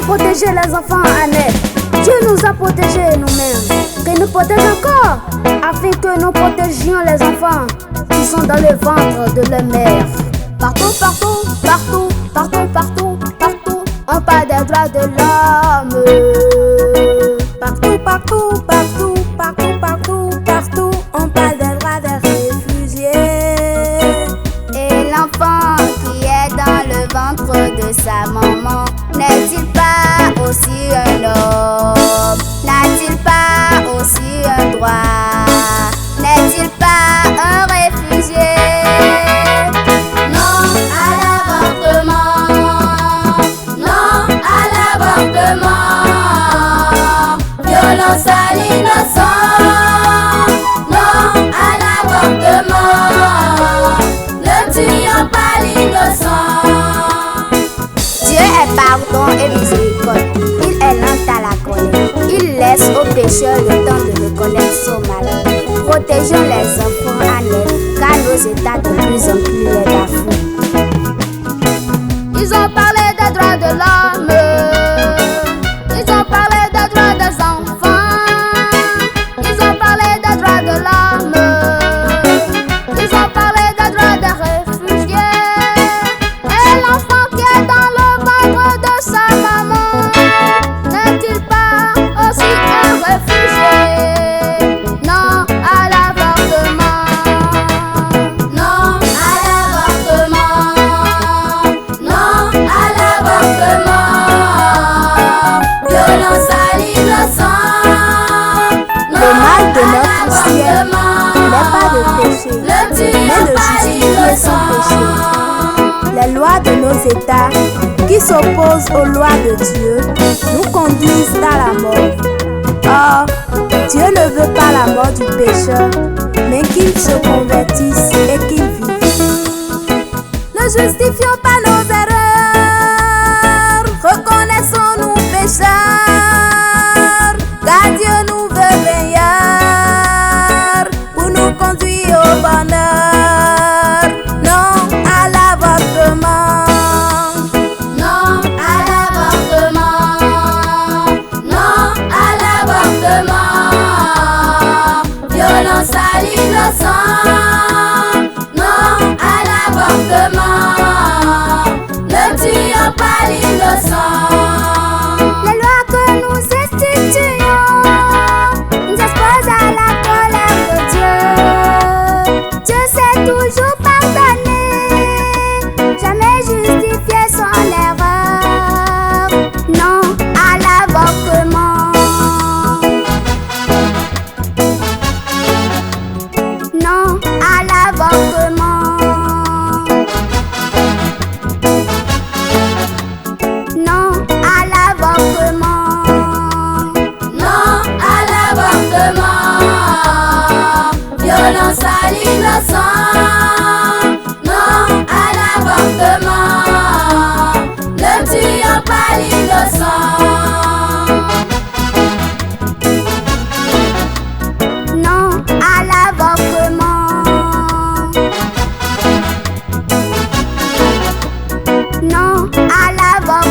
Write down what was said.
protéger les enfants à naître. Dieu nous a protégés nous-mêmes, qu'il nous protège encore, afin que nous protégions les enfants qui sont dans le ventre de leur mère. Partout, partout, partout, partout, partout, partout, on parle des droits de l'homme. Partout, partout, partout, partout, partout, partout, on parle des droits des réfugiés. Et l'enfant qui est dans le ventre de sa maman, n'est-il pas aussi un homme? N'a-t-il pas aussi un droit? N'est-il pas un réfugié? Non à l'avortement, non à l'avortement, violence à l'innocent, non à l'avortement, ne tuons pas l'innocent. Dieu est pardon et miséricorde, il est lent à la colère, il laisse aux pécheurs le temps de reconnaître son mal. Protégeons les enfants à naître, car nos États de plus en plus les bafouent. Ils ont parlé des droits de l'homme, ils ont parlé des droits des enfants, ils ont parlé des droits de l'homme, ils ont parlé des droits des réfugiés. Et l'enfant qui est dans le ventre de sa maman, n'est-il pas aussi un réfugié? Non à l'avortement, non à l'avortement, non à l'avortement, violence à l'innocent. Le mal de notre ciel n'est pas de péché, mais de justifier son péché. Les lois de nos États qui s'opposent aux lois de Dieu nous conduisent à la mort. Or, Dieu ne veut pas la mort du pécheur, mais qu'il se convertisse et qu'il vive. Ne justifions pas nos erreurs, reconnaissons-nous pécheurs, car Dieu nous veut meilleurs pour nous conduire au bonheur. Non à l'avortement, Non à l'avortement, non à l'avortement, violence à l'innocent, non à l'avortement, ne tuons pas l'innocent. Les lois que nous instituons nous exposent à la colère de Dieu. Dieu sait toujours pardonner, jamais justifier son erreur. Non à l'avortement, non à l'avortement, non à l'avortement, non à l'avortement, violence à l'innocent, non à l'avortement, ne tuons pas l'innocent. Non à l'avortement, non à l'avortement.